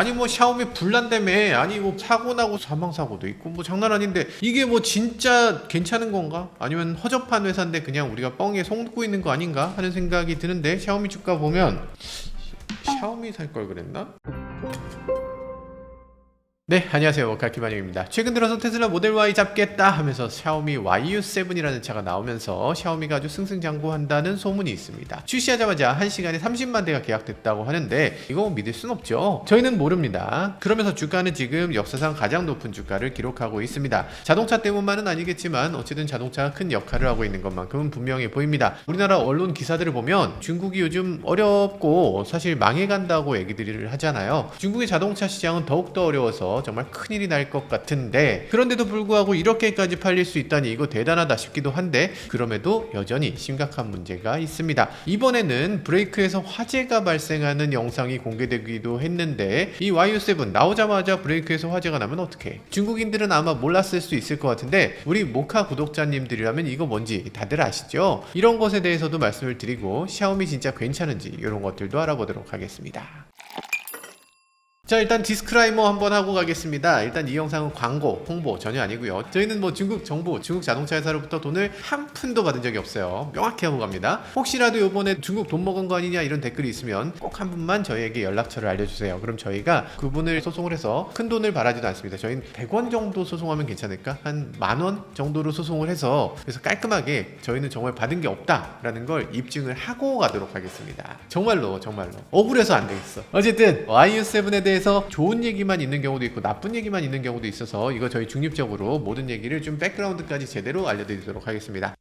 아니 뭐 샤오미 불난다며, 아니 뭐 사고 나고 사망사고도 있고 뭐 장난 아닌데 이게 뭐 진짜 괜찮은 건가? 아니면 허접한 회사인데 그냥 우리가 뻥에 속고 있는 거 아닌가 하는 생각이 드는데, 샤오미 주가 보면 샤오미 살 걸 그랬나? 네, 안녕하세요. 갈키반영입니다. 최근 들어서 테슬라 모델 Y 잡겠다 하면서 샤오미 YU7이라는 차가 나오면서 샤오미가 아주 승승장구한다는 소문이 있습니다. 출시하자마자 1시간에 30만 대가 계약됐다고 하는데 이거 믿을 순 없죠. 저희는 모릅니다. 그러면서 주가는 지금 역사상 가장 높은 주가를 기록하고 있습니다. 자동차 때문만은 아니겠지만 어쨌든 자동차가 큰 역할을 하고 있는 것만큼은 분명해 보입니다. 우리나라 언론 기사들을 보면 중국이 요즘 어렵고 사실 망해간다고 얘기들을 하잖아요. 중국의 자동차 시장은 더욱더 어려워서 정말 큰일이 날 것 같은데, 그런데도 불구하고 이렇게까지 팔릴 수 있다니 이거 대단하다 싶기도 한데, 그럼에도 여전히 심각한 문제가 있습니다. 이번에는 브레이크에서 화재가 발생하는 영상이 공개되기도 했는데, 이 YU7 나오자마자 브레이크에서 화재가 나면 어떡해? 중국인들은 아마 몰랐을 수 있을 것 같은데 우리 모카 구독자님들이라면 이거 뭔지 다들 아시죠? 이런 것에 대해서도 말씀을 드리고 샤오미 진짜 괜찮은지 이런 것들도 알아보도록 하겠습니다. 자, 일단 디스크라이머 한번 하고 가겠습니다. 일단 이 영상은 광고, 홍보 전혀 아니고요. 저희는 뭐 중국 정부, 중국 자동차 회사로부터 돈을 한 푼도 받은 적이 없어요. 명확히 하고 갑니다. 혹시라도 이번에 중국 돈 먹은 거 아니냐 이런 댓글이 있으면 꼭 한 분만 저희에게 연락처를 알려주세요. 그럼 저희가 그분을 소송을 해서 큰 돈을 바라지도 않습니다. 저희는 100원 정도 소송하면 괜찮을까? 한 10,000원 정도로 소송을 해서, 그래서 깔끔하게 저희는 정말 받은 게 없다라는 걸 입증을 하고 가도록 하겠습니다. 정말로 억울해서 안 되겠어. 어쨌든 YU7에 대해서 좋은 얘기만 있는 경우도 있고 나쁜 얘기만 있는 경우도 있어서 이거 저희 중립적으로 모든 얘기를 좀 백그라운드까지 제대로 알려드리도록 하겠습니다.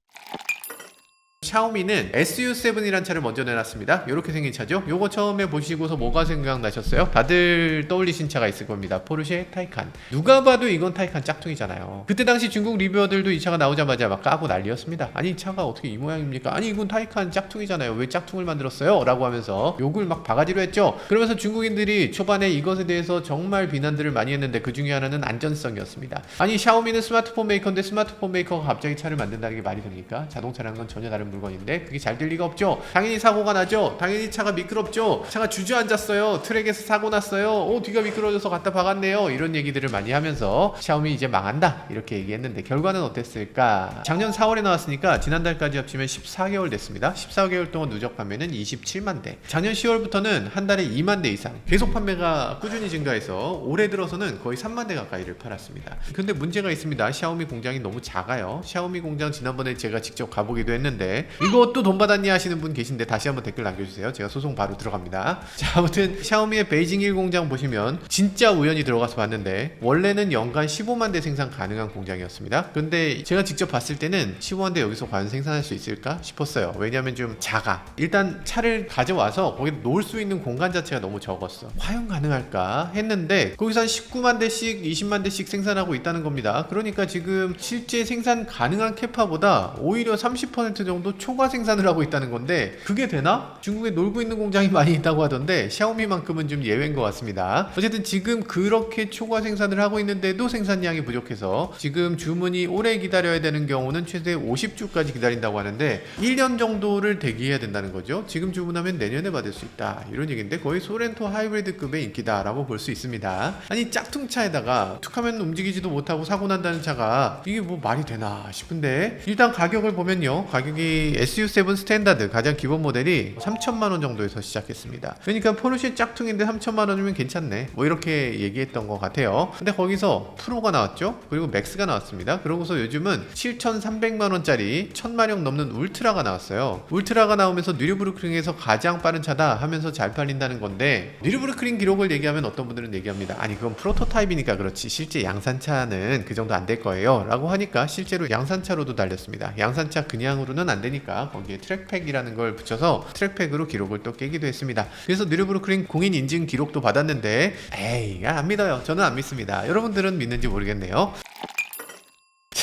샤오미는 SU7이라는 차를 먼저 내놨습니다. 이렇게 생긴 차죠. 요거 처음에 보시고서 뭐가 생각나셨어요? 다들 떠올리신 차가 있을 겁니다. 포르쉐 타이칸. 누가 봐도 이건 타이칸 짝퉁이잖아요. 그때 당시 중국 리뷰어들도 이 차가 나오자마자 막 까고 난리였습니다. 아니 이 차가 어떻게 이 모양입니까? 아니 이건 타이칸 짝퉁이잖아요. 왜 짝퉁을 만들었어요? 라고 하면서 욕을 막 바가지로 했죠. 그러면서 중국인들이 초반에 이것에 대해서 정말 비난들을 많이 했는데 그 중에 하나는 안전성이었습니다. 아니 샤오미는 스마트폰 메이커인데 스마트폰 메이커가 갑자기 차를 만든다는 게 말이 됩니까? 자동차라는 건 전혀 다른 물건인데 그게 잘 될 리가 없죠. 당연히 사고가 나죠. 당연히 차가 미끄럽죠. 차가 주저앉았어요. 트랙에서 사고 났어요. 뒤가 미끄러져서 갖다 박았네요. 이런 얘기들을 많이 하면서 샤오미 이제 망한다 이렇게 얘기했는데 결과는 어땠을까? 작년 4월에 나왔으니까 지난달까지 합치면 14개월 됐습니다. 14개월 동안 누적 판매는 27만 대. 작년 10월부터는 한 달에 2만 대 이상 계속 판매가 꾸준히 증가해서 올해 들어서는 거의 3만 대 가까이를 팔았습니다. 근데 문제가 있습니다. 샤오미 공장이 너무 작아요. 샤오미 공장 지난번에 제가 직접 가보기도 했는데 이것도 돈 받았냐 하시는 분 계신데 다시 한번 댓글 남겨주세요. 제가 소송 바로 들어갑니다. 자, 아무튼 샤오미의 베이징 1공장 보시면 진짜 우연히 들어가서 봤는데 원래는 연간 15만 대 생산 가능한 공장이었습니다. 근데 제가 직접 봤을 때는 15만 대 여기서 과연 생산할 수 있을까 싶었어요. 왜냐면 좀 작아. 일단 차를 가져와서 거기 놓을 수 있는 공간 자체가 너무 적었어. 과연 가능할까 했는데 거기서 한 19만 대씩 20만 대씩 생산하고 있다는 겁니다. 그러니까 지금 실제 생산 가능한 캐파보다 오히려 30% 정도 초과 생산을 하고 있다는 건데 그게 되나? 중국에 놀고 있는 공장이 많이 있다고 하던데 샤오미만큼은 좀 예외인 것 같습니다. 어쨌든 지금 그렇게 초과 생산을 하고 있는데도 생산량이 부족해서 지금 주문이 오래 기다려야 되는 경우는 최대 50주까지 기다린다고 하는데 1년 정도를 대기해야 된다는 거죠. 지금 주문하면 내년에 받을 수 있다 이런 얘기인데 거의 소렌토 하이브리드급의 인기다라고 볼 수 있습니다. 아니 짝퉁차에다가 툭하면 움직이지도 못하고 사고 난다는 차가 이게 뭐 말이 되나 싶은데, 일단 가격을 보면요, 가격이 SU7 스탠다드 가장 기본 모델이 3천만원 정도에서 시작했습니다. 그러니까 포르쉐 짝퉁인데 3천만원이면 괜찮네 뭐 이렇게 얘기했던 것 같아요. 근데 거기서 프로가 나왔죠. 그리고 맥스가 나왔습니다. 그러고서 요즘은 7,300만원짜리 1000마력 넘는 울트라가 나왔어요. 울트라가 나오면서 뉴르부르크링에서 가장 빠른 차다 하면서 잘 팔린다는 건데, 뉴르부르크링 기록을 얘기하면 어떤 분들은 얘기합니다. 아니 그건 프로토타입이니까 그렇지 실제 양산차는 그 정도 안 될 거예요 라고 하니까 실제로 양산차로도 달렸습니다. 양산차 그냥으로는 안 되니까 거기에 트랙팩이라는 걸 붙여서 트랙팩으로 기록을 또 깨기도 했습니다. 그래서 뉴르부르크링 공인 인증 기록도 받았는데 에이 안 믿어요. 저는 안 믿습니다. 여러분들은 믿는지 모르겠네요.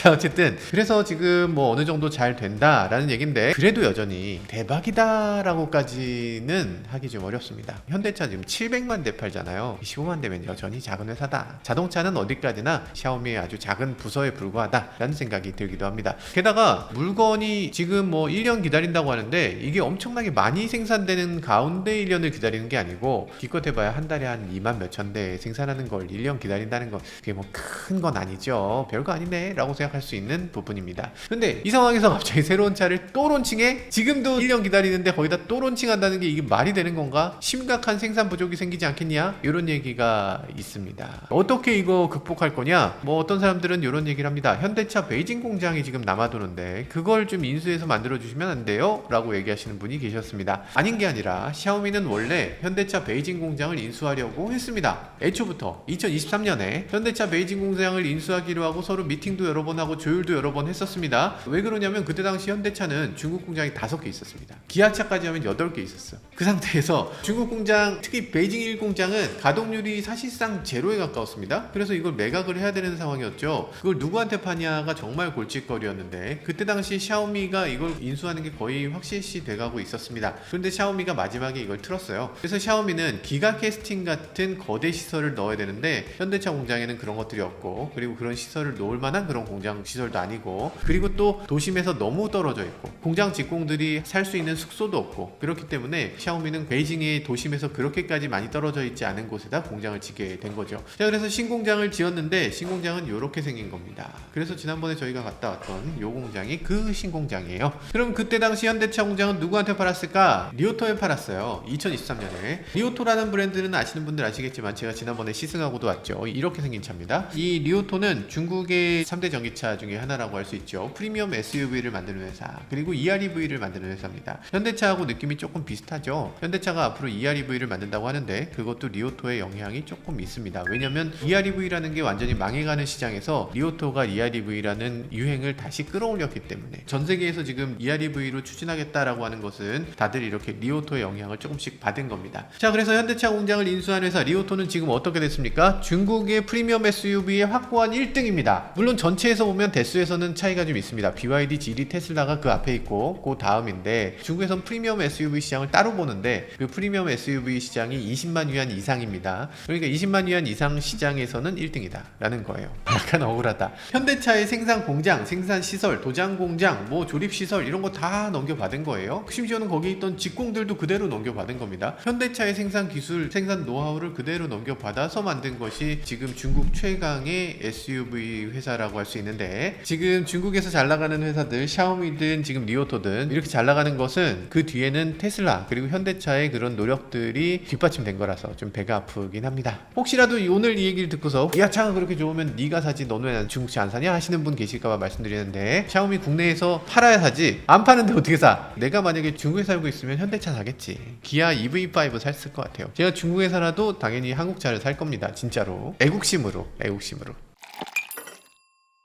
자, 어쨌든 그래서 지금 뭐 어느 정도 잘 된다라는 얘긴데 그래도 여전히 대박이다라고까지는 하기 좀 어렵습니다. 현대차 지금 700만 대 팔잖아요. 15만 대면 여전히 작은 회사다. 자동차는 어디까지나 샤오미의 아주 작은 부서에 불과하다라는 생각이 들기도 합니다. 게다가 물건이 지금 뭐 1년 기다린다고 하는데 이게 엄청나게 많이 생산되는 가운데 1년을 기다리는 게 아니고 기껏 해봐야 한 달에 한 2만 몇천 대 생산하는 걸 1년 기다린다는 건 그게 뭐 큰 건 아니죠. 별거 아니네 라고 생각할 수 있는 부분입니다. 근데 이 상황에서 갑자기 새로운 차를 또 론칭해? 지금도 1년 기다리는데 거기다 또 론칭한다는 게 이게 말이 되는 건가? 심각한 생산 부족이 생기지 않겠냐? 이런 얘기가 있습니다. 어떻게 이거 극복할 거냐? 뭐 어떤 사람들은 이런 얘기를 합니다. 현대차 베이징 공장이 지금 남아도는데 그걸 좀 인수해서 만들어주시면 안 돼요? 라고 얘기하시는 분이 계셨습니다. 아닌 게 아니라 샤오미는 원래 현대차 베이징 공장을 인수하려고 했습니다. 애초부터 2023년에 현대차 베이징 공장을 인수하기로 하고 서로 미팅도 여러 번 하고 조율도 여러 번 했었습니다. 왜 그러냐면 그때 당시 현대차는 중국 공장이 5개 있었습니다. 기아차까지 하면 8개 있었어요. 그 상태에서 중국 공장, 특히 베이징 1 공장은 가동률이 사실상 제로에 가까웠습니다. 그래서 이걸 매각을 해야 되는 상황이었죠. 그걸 누구한테 파냐가 정말 골칫거리였는데 그때 당시 샤오미가 이걸 인수하는 게 거의 확실시 돼가고 있었습니다. 그런데 샤오미가 마지막에 이걸 틀었어요. 그래서 샤오미는 기가 캐스팅 같은 거대 시설을 넣어야 되는데 현대차 공장에는 그런 것들이 없고 그리고 그런 시설을 놓을 만한 그런 공장 시설도 아니고 그리고 또 도심에서 너무 떨어져 있고 공장 직공들이 살 수 있는 숙소도 없고 그렇기 때문에 샤오미는 베이징의 도심에서 그렇게까지 많이 떨어져 있지 않은 곳에다 공장을 짓게 된 거죠. 자, 그래서 신공장을 지었는데 신공장은 이렇게 생긴 겁니다. 그래서 지난번에 저희가 갔다 왔던 요 공장이 그 신공장이에요. 그럼 그때 당시 현대차 공장은 누구한테 팔았을까? 리오토에 팔았어요. 2023년에. 리오토라는 브랜드는 아시는 분들 아시겠지만 제가 지난번에 시승하고도 왔죠. 이렇게 생긴 차입니다. 이 리오토는 중국의 3대 전기차 중에 하나라고 할 수 있죠. 프리미엄 SUV를 만드는 회사 그리고 EREV를 만드는 회사입니다. 현대차하고 느낌이 조금 비슷하죠. 현대차가 앞으로 EREV를 만든다고 하는데 그것도 리오토의 영향이 조금 있습니다. 왜냐면 EREV라는 게 완전히 망해가는 시장에서 리오토가 EREV라는 유행을 다시 끌어올렸기 때문에 전 세계에서 지금 EREV로 추진하겠다라고 하는 것은 다들 이렇게 리오토의 영향을 조금씩 받은 겁니다. 자, 그래서 현대차 공장을 인수한 회사 리오토는 지금 어떻게 됐습니까? 중국의 프리미엄 SUV의 확고한 1등입니다. 물론 전체에서 보면 대수에서는 차이가 좀 있습니다. BYD, GD, 테슬라가 그 앞에 있고 그 다음인데 중국에선 프리미엄 SUV 시장을 따로 보는데 그 프리미엄 SUV 시장이 20만 위안 이상입니다. 그러니까 20만 위안 이상 시장에서는 1등이다 라는 거예요. 약간 억울하다. 현대차의 생산 공장, 생산 시설, 도장 공장, 뭐 조립 시설 이런 거 다 넘겨받은 거예요. 심지어는 거기 있던 직공들도 그대로 넘겨받은 겁니다. 현대차의 생산 기술, 생산 노하우를 그대로 넘겨받아서 만든 것이 지금 중국 최강의 SUV 회사라고 할 수 있는데 지금 중국에서 잘 나가는 회사들 샤오미든 지금 리오토든 이렇게 잘 나가는 것은 그 뒤에는 테슬라 그리고 현대차의 그런 노력들이 뒷받침된 거라서 좀 배가 아프긴 합니다. 혹시라도 오늘 이 얘기를 듣고서 야 차가 그렇게 좋으면 네가 사지 너는 왜 중국차 안 사냐 하시는 분 계실까봐 말씀드리는데 샤오미 국내에서 팔아야 사지 안 파는데 어떻게 사? 내가 만약에 중국에 살고 있으면 현대차 사겠지. 기아 EV5 샀을 것 같아요. 제가 중국에 살아도 당연히 한국차를 살 겁니다. 진짜로 애국심으로.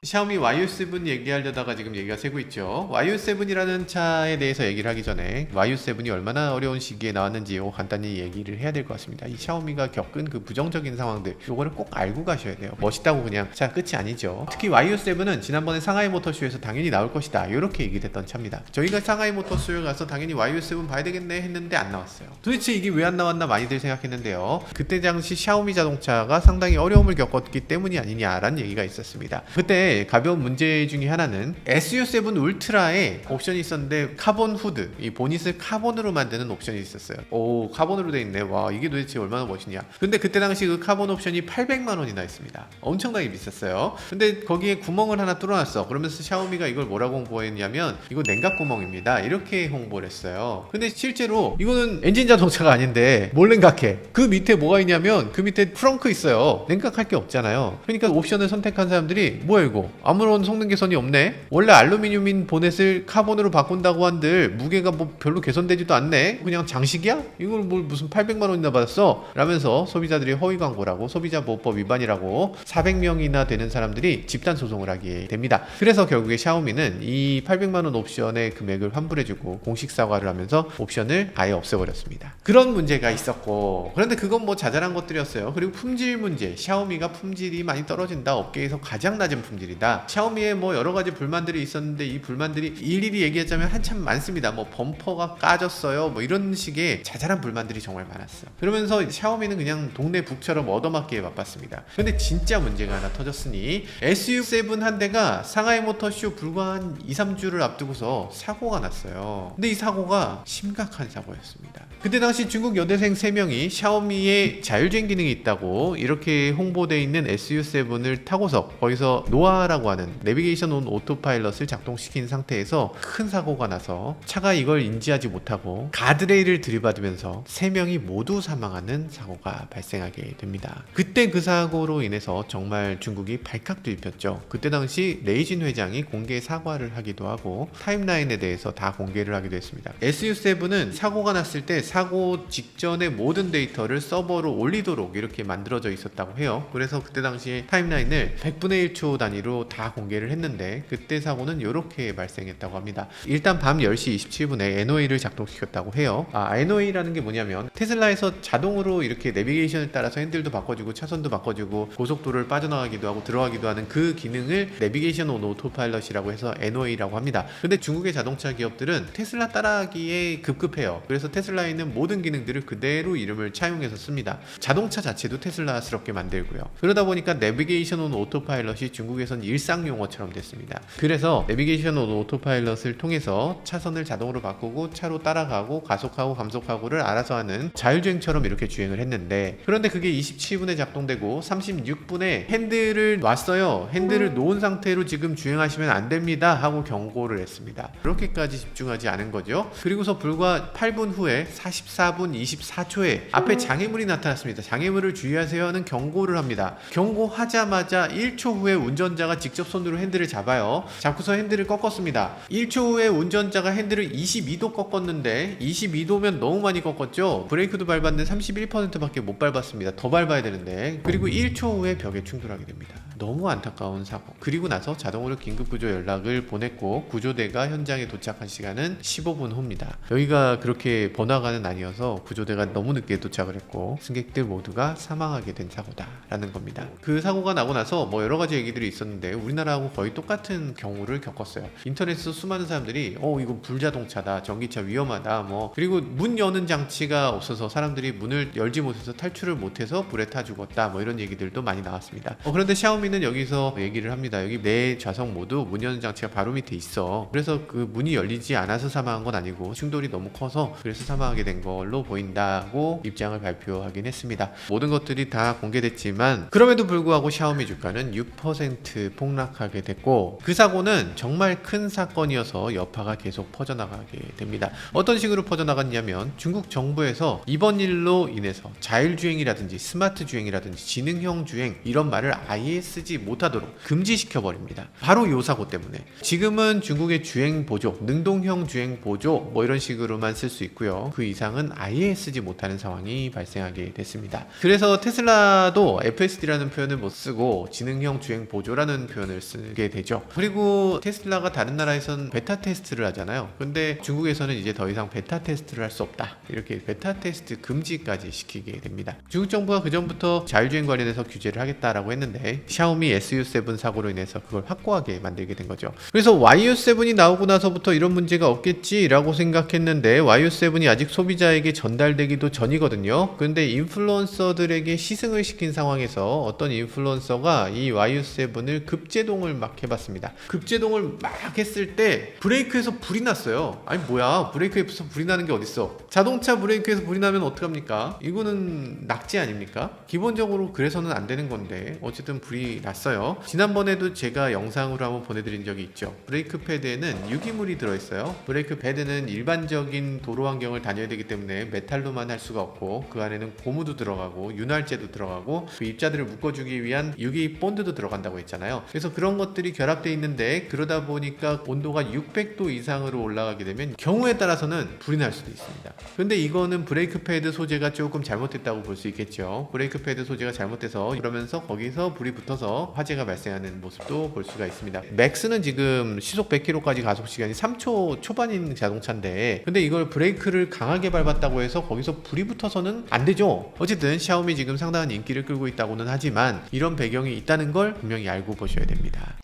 샤오미 YU7 얘기하려다가 지금 얘기가 새고 있죠. YU7이라는 차에 대해서 얘기를 하기 전에 YU7이 얼마나 어려운 시기에 나왔는지 이거 간단히 얘기를 해야 될 것 같습니다. 이 샤오미가 겪은 그 부정적인 상황들 요거를 꼭 알고 가셔야 돼요. 멋있다고 그냥 자 끝이 아니죠. 특히 YU7은 지난번에 상하이 모터쇼에서 당연히 나올 것이다 이렇게 얘기됐던 차입니다. 저희가 상하이 모터쇼에 가서 당연히 YU7 봐야 되겠네 했는데 안 나왔어요. 도대체 이게 왜 안 나왔나 많이들 생각했는데요. 그때 당시 샤오미 자동차가 상당히 어려움을 겪었기 때문이 아니냐라는 얘기가 있었습니다. 그때 가벼운 문제 중에 하나는 SU7 울트라에 옵션이 있었는데 카본 후드, 이 보닛을 카본으로 만드는 옵션이 있었어요. 오, 카본으로 돼 있네. 와, 이게 도대체 얼마나 멋있냐. 근데 그때 당시 그 카본 옵션이 800만 원이나 했습니다. 엄청나게 비쌌어요. 근데 거기에 구멍을 하나 뚫어놨어. 그러면서 샤오미가 이걸 뭐라고 홍보했냐면 이거 냉각 구멍입니다. 이렇게 홍보를 했어요. 근데 실제로 이거는 엔진 자동차가 아닌데 뭘 냉각해? 그 밑에 뭐가 있냐면 그 밑에 프렁크 있어요. 냉각할 게 없잖아요. 그러니까 옵션을 선택한 사람들이 뭐야 이거? 아무런 성능 개선이 없네. 원래 알루미늄인 보넷을 카본으로 바꾼다고 한들 무게가 뭐 별로 개선되지도 않네. 그냥 장식이야? 이걸 뭘 무슨 800만 원이나 받았어? 라면서 소비자들이 허위 광고라고 소비자 보호법 위반이라고 400명이나 되는 사람들이 집단 소송을 하게 됩니다. 그래서 결국에 샤오미는 이 800만 원 옵션의 금액을 환불해주고 공식 사과를 하면서 옵션을 아예 없애버렸습니다. 그런 문제가 있었고 그런데 그건 뭐 자잘한 것들이었어요. 그리고 품질 문제, 샤오미가 품질이 많이 떨어진다. 업계에서 가장 낮은 품질이 불만들이다. 샤오미에 뭐 여러 가지 불만들이 있었는데 이 불만들이 일일이 얘기하자면 한참 많습니다. 뭐 범퍼가 까졌어요. 뭐 이런 식의 자잘한 불만들이 정말 많았어요. 그러면서 샤오미는 그냥 동네 북처럼 얻어맞기에 바빴습니다. 근데 진짜 문제가 하나 터졌으니 SU7 한 대가 상하이 모터쇼 불과 한 2, 3주를 앞두고서 사고가 났어요. 근데 이 사고가 심각한 사고였습니다. 그때 당시 중국 여대생 3명이 샤오미에 자율주행 기능이 있다고 이렇게 홍보되어 있는 SU7을 타고서 거기서 노아라고 하는 내비게이션 온 오토파일럿을 작동시킨 상태에서 큰 사고가 나서 차가 이걸 인지하지 못하고 가드레일을 들이받으면서 3명이 모두 사망하는 사고가 발생하게 됩니다. 그때 그 사고로 인해서 정말 중국이 발칵 뒤집혔죠. 그때 당시 레이진 회장이 공개 사과를 하기도 하고 타임라인에 대해서 다 공개를 하기도 했습니다. SU7은 사고가 났을 때 사고 직전의 모든 데이터를 서버로 올리도록 이렇게 만들어져 있었다고 해요. 그래서 그때 당시에 타임라인을 100분의 1초 단위로 다 공개를 했는데 그때 사고는 이렇게 발생했다고 합니다. 일단 밤 10시 27분에 NOA를 작동시켰다고 해요. NOA라는 게 뭐냐면 테슬라에서 자동으로 이렇게 내비게이션을 따라서 핸들도 바꿔주고 차선도 바꿔주고 고속도로를 빠져나가기도 하고 들어가기도 하는 그 기능을 내비게이션 온 오토파일럿이라고 해서 NOA라고 합니다. 근데 중국의 자동차 기업들은 테슬라 따라하기에 급급해요. 그래서 테슬라에 있는 모든 기능들을 그대로 이름을 차용해서 씁니다. 자동차 자체도 테슬라스럽게 만들고요. 그러다 보니까 내비게이션 온 오토파일럿이 중국에선 일상 용어처럼 됐습니다. 그래서 내비게이션 온 오토파일럿을 통해서 차선을 자동으로 바꾸고 차로 따라가고 가속하고 감속하고를 알아서 하는 자율주행처럼 이렇게 주행을 했는데 그런데 그게 27분에 작동되고 36분에 핸들을 놨어요. 핸들을 놓은 상태로 지금 주행하시면 안 됩니다 하고 경고를 했습니다. 그렇게까지 집중하지 않은 거죠. 그리고서 불과 8분 후에 44분 24초에 앞에 장애물이 나타났습니다. 장애물을 주의하세요 하는 경고를 합니다. 경고하자마자 1초 후에 운전자가 직접 손으로 핸들을 잡아요. 잡고서 핸들을 꺾었습니다. 1초 후에 운전자가 핸들을 22도 꺾었는데 22도면 너무 많이 꺾었죠. 브레이크도 밟았는데 31%밖에 못 밟았습니다. 더 밟아야 되는데. 그리고 1초 후에 벽에 충돌하게 됩니다. 너무 안타까운 사고. 그리고 나서 자동으로 긴급구조 연락을 보냈고 구조대가 현장에 도착한 시간은 15분 후입니다. 여기가 그렇게 번화가는 아니어서 구조대가 너무 늦게 도착을 했고 승객들 모두가 사망하게 된 사고다라는 겁니다. 그 사고가 나고 나서 뭐 여러 가지 얘기들이 있었는데 우리나라하고 거의 똑같은 경우를 겪었어요. 인터넷에서 수많은 사람들이 이거 불자동차다, 전기차 위험하다, 뭐 그리고 문 여는 장치가 없어서 사람들이 문을 열지 못해서 탈출을 못해서 불에 타 죽었다, 뭐 이런 얘기들도 많이 나왔습니다. 그런데 샤오미는 여기서 얘기를 합니다. 여기 네 좌석 모두 문 여는 장치가 바로 밑에 있어. 그래서 그 문이 열리지 않아서 사망한 건 아니고 충돌이 너무 커서 그래서 사망하게 된 걸로 보인다고 입장을 발표하긴 했습니다. 모든 것들이 다 공개됐지만 그럼에도 불구하고 샤오미 주가는 6% 폭락하게 됐고 그 사고는 정말 큰 사건이어서 여파가 계속 퍼져나가게 됩니다. 어떤 식으로 퍼져나갔냐면 중국 정부에서 이번 일로 인해서 자율주행이라든지 스마트 주행이라든지 지능형 주행 이런 말을 아예 쓰지 못하도록 금지시켜버립니다. 바로 이 사고 때문에. 지금은 중국의 주행 보조, 능동형 주행 보조 뭐 이런 식으로만 쓸 수 있고요. 그 이상은 아예 쓰지 못하는 상황이 발생하게 됐습니다. 그래서 테슬라도 FSD라는 표현을 못 쓰고 지능형 주행 보조라는 표현을 쓰게 되죠. 그리고 테슬라가 다른 나라에선 베타 테스트를 하잖아요. 근데 중국에서는 이제 더 이상 베타 테스트를 할 수 없다. 이렇게 베타 테스트 금지까지 시키게 됩니다. 중국 정부가 그전부터 자율주행 관련해서 규제를 하겠다라고 했는데 샤오미 SU7 사고로 인해서 그걸 확고하게 만들게 된 거죠. 그래서 YU7이 나오고 나서부터 이런 문제가 없겠지라고 생각했는데 YU7이 아직 소비자에게 전달되기도 전이거든요. 근데 인플루언서들에게 시승을 시킨 상황에서 어떤 인플루언서가 이 YU7을 급제동을 막 해봤습니다. 급제동을 막 했을 때 브레이크에서 불이 났어요. 아니 뭐야, 브레이크에서 불이 나는 게 어딨어. 자동차 브레이크에서 불이 나면 어떡합니까? 이거는 낙지 아닙니까? 기본적으로 그래서는 안 되는 건데 어쨌든 불이 났어요. 지난번에도 제가 영상으로 한번 보내드린 적이 있죠. 브레이크 패드에는 유기물이 들어있어요. 브레이크 패드는 일반적인 도로 환경을 다녀야 되기 때문에 메탈로만 할 수가 없고 그 안에는 고무도 들어가고 윤활제도 들어가고 그 입자들을 묶어주기 위한 유기 본드도 들어간다고 했잖아요. 그래서 그런 것들이 결합되어 있는데 그러다 보니까 온도가 600도 이상으로 올라가게 되면 경우에 따라서는 불이 날 수도 있습니다. 근데 이거는 브레이크 패드 소재가 조금 잘못됐다고 볼 수 있겠죠. 브레이크 패드 소재가 잘못돼서 그러면서 거기서 불이 붙어서 화재가 발생하는 모습도 볼 수가 있습니다. 맥스는 지금 시속 100km까지 가속 시간이 3초 초반인 자동차인데 근데 이걸 브레이크를 강하게 밟았다고 해서 거기서 불이 붙어서는 안 되죠. 어쨌든 샤오미 지금 상당한 인기를 끌고 있다고는 하지만 이런 배경이 있다는 걸 분명히 알고 보셔야 됩니다.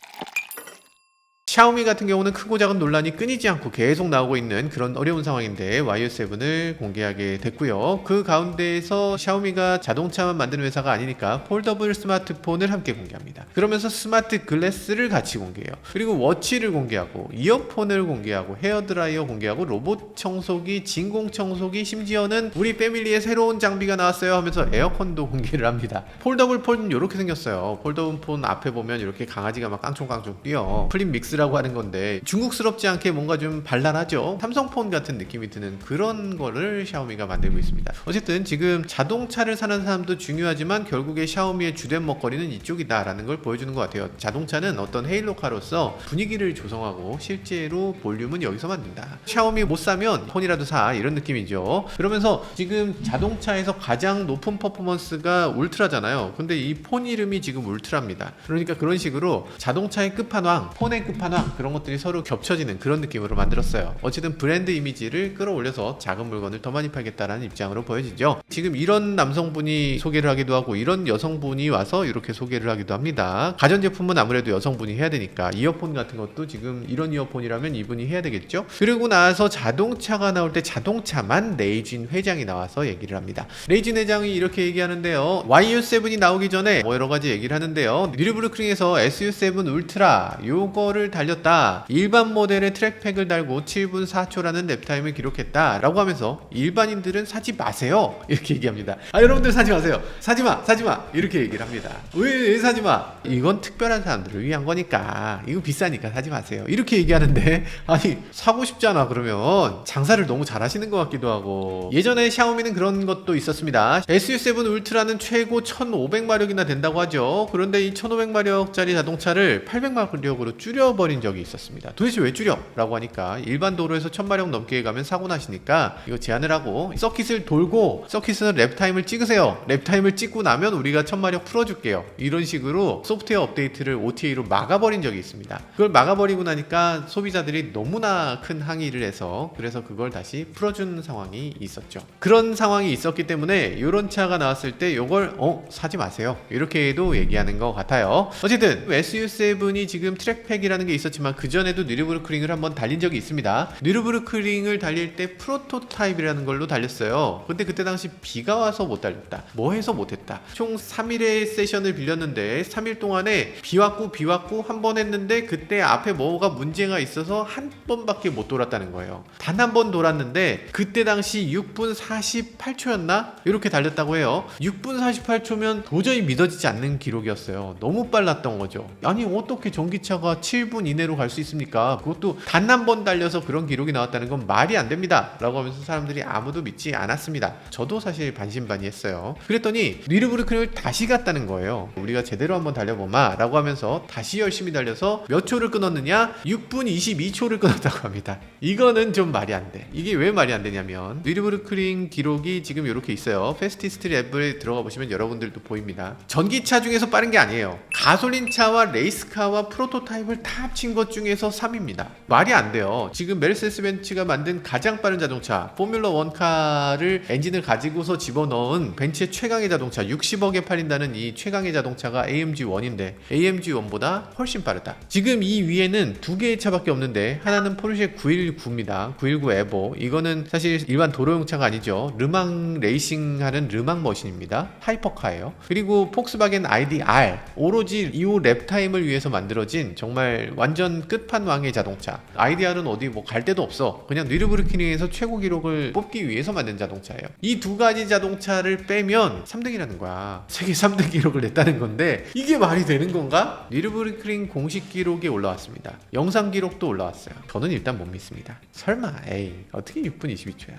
샤오미 같은 경우는 크고 작은 논란이 끊이지 않고 계속 나오고 있는 그런 어려운 상황인데 YU7을 공개하게 됐고요. 그 가운데에서 샤오미가 자동차만 만드는 회사가 아니니까 폴더블 스마트폰을 함께 공개합니다. 그러면서 스마트 글래스를 같이 공개해요. 그리고 워치를 공개하고 이어폰을 공개하고 헤어드라이어 공개하고 로봇 청소기, 진공 청소기, 심지어는 우리 패밀리에 새로운 장비가 나왔어요 하면서 에어컨도 공개를 합니다. 폴더블 폰 이렇게 생겼어요. 폴더블 폰 앞에 보면 이렇게 강아지가 막 깡총깡총 뛰어. 플립 믹스라고 하는 건데 중국스럽지 않게 뭔가 좀 발랄하죠. 삼성폰 같은 느낌이 드는 그런 거를 샤오미가 만들고 있습니다. 어쨌든 지금 자동차를 사는 사람도 중요하지만 결국에 샤오미의 주된 먹거리는 이쪽이다 라는 걸 보여주는 것 같아요. 자동차는 어떤 헤일로카로서 분위기를 조성하고 실제로 볼륨은 여기서 만든다. 샤오미 못 사면 폰이라도 사 이런 느낌이죠. 그러면서 지금 자동차에서 가장 높은 퍼포먼스가 울트라잖아요. 근데 이 폰 이름이 지금 울트라입니다. 그러니까 그런 식으로 자동차의 끝판왕, 폰의 끝판왕 그런 것들이 서로 겹쳐지는 그런 느낌으로 만들었어요. 어쨌든 브랜드 이미지를 끌어올려서 작은 물건을 더 많이 팔겠다라는 입장으로 보여지죠. 지금 이런 남성분이 소개를 하기도 하고 이런 여성분이 와서 이렇게 소개를 하기도 합니다. 가전제품은 아무래도 여성분이 해야 되니까 이어폰 같은 것도 지금 이런 이어폰이라면 이분이 해야 되겠죠. 그리고 나서 자동차가 나올 때 자동차만 레이진 회장이 나와서 얘기를 합니다. 레이진 회장이 이렇게 얘기하는데요. YU7이 나오기 전에 뭐 여러 가지 얘기를 하는데요. 뉴르부르크링에서 SU7 울트라 요거를 달렸다. 일반 모델의 트랙팩을 달고 7분 4초라는 랩타임을 기록했다 라고 하면서 일반인들은 사지 마세요 이렇게 얘기합니다. 여러분들 사지 마세요. 사지마 이렇게 얘기를 합니다. 왜 사지마? 이건 특별한 사람들을 위한 거니까 이거 비싸니까 사지 마세요 이렇게 얘기하는데 아니 사고 싶잖아. 그러면 장사를 너무 잘하시는 것 같기도 하고. 예전에 샤오미는 그런 것도 있었습니다. SU7 울트라는 최고 1500마력이나 된다고 하죠. 그런데 이 1500마력짜리 자동차를 800마력으로 줄여버린 적이 있었습니다. 도대체 왜 줄여? 라고 하니까 일반 도로에서 1000마력 넘게 가면 사고 나시니까 이거 제한을 하고 서킷을 돌고 서킷은 랩타임을 찍으세요. 랩타임을 찍고 나면 우리가 1000마력 풀어줄게요. 이런 식으로 소프트웨어 업데이트를 OTA로 막아버린 적이 있습니다. 그걸 막아버리고 나니까 소비자들이 너무나 큰 항의를 해서 그래서 그걸 다시 풀어준 상황이 있었죠. 그런 상황이 있었기 때문에 이런 차가 나왔을 때 이걸 사지 마세요 이렇게도 얘기하는 것 같아요. 어쨌든 SU7이 지금 트랙팩이라는 게 있었지만 그전에도 뉴르부르크링을 한번 달린 적이 있습니다. 뉴르부르크링을 달릴 때 프로토타입이라는 걸로 달렸어요. 근데 그때 당시 비가 와서 못 달렸다. 뭐 해서 못했다. 총 3일의 세션을 빌렸는데 3일 동안에 비 왔고 한 번 했는데 그때 앞에 뭐가 문제가 있어서 한 번밖에 못 돌았다는 거예요. 단 한 번 돌았는데 그때 당시 6분 48초였나? 이렇게 달렸다고 해요. 6분 48초면 도저히 믿어지지 않는 기록이었어요. 너무 빨랐던 거죠. 아니 어떻게 전기차가 7분 이내로 갈 수 있습니까? 그것도 단 한 번 달려서 그런 기록이 나왔다는 건 말이 안 됩니다 라고 하면서 사람들이 아무도 믿지 않았습니다. 저도 사실 반신반의했어요. 그랬더니 뉴르부르크링을 다시 갔다는 거예요. 우리가 제대로 한번 달려보마 라고 하면서 다시 열심히 달려서 몇 초를 끊었느냐? 6분 22초를 끊었다고 합니다. 이거는 좀 말이 안 돼. 이게 왜 말이 안 되냐면 뉴르부르크링 기록이 지금 이렇게 있어요. 패스티스트 앱에 들어가 보시면 여러분들도 보입니다. 전기차 중에서 빠른 게 아니에요. 가솔린차와 레이스카와 프로토타입을 다 합친 것 중에서 3위입니다. 말이 안 돼요. 지금 메르세데스 벤츠가 만든 가장 빠른 자동차 포뮬러 1카를 엔진을 가지고서 집어넣은 벤츠의 최강의 자동차 60억에 팔린다는 이 최강의 자동차가 AMG1인데 AMG1보다 훨씬 빠르다. 지금 이 위에는 두 개의 차밖에 없는데 하나는 포르쉐 919입니다. 919 에보. 이거는 사실 일반 도로용차가 아니죠. 르망 레이싱하는 르망 머신입니다. 하이퍼카예요. 그리고 폭스바겐 ID.R. 오로지 2호 랩타임을 위해서 만들어진 정말 완전 끝판왕의 자동차. ID.R은 어디 뭐 갈 데도 없어. 그냥 뉴르부르크링에서 최고 기록을 뽑기 위해서 만든 자동차예요. 이 두 가지 자동차를 빼면 3등이라는 거야. 세계 3등 기록을 냈다는 건데 이게 말이 되는 건가? 뉴르부르크링 공식 기록이 올라왔습니다. 영상 기록도 올라왔어요. 저는 일단 못 믿습니다. 설마 에이 어떻게 6분 22초야.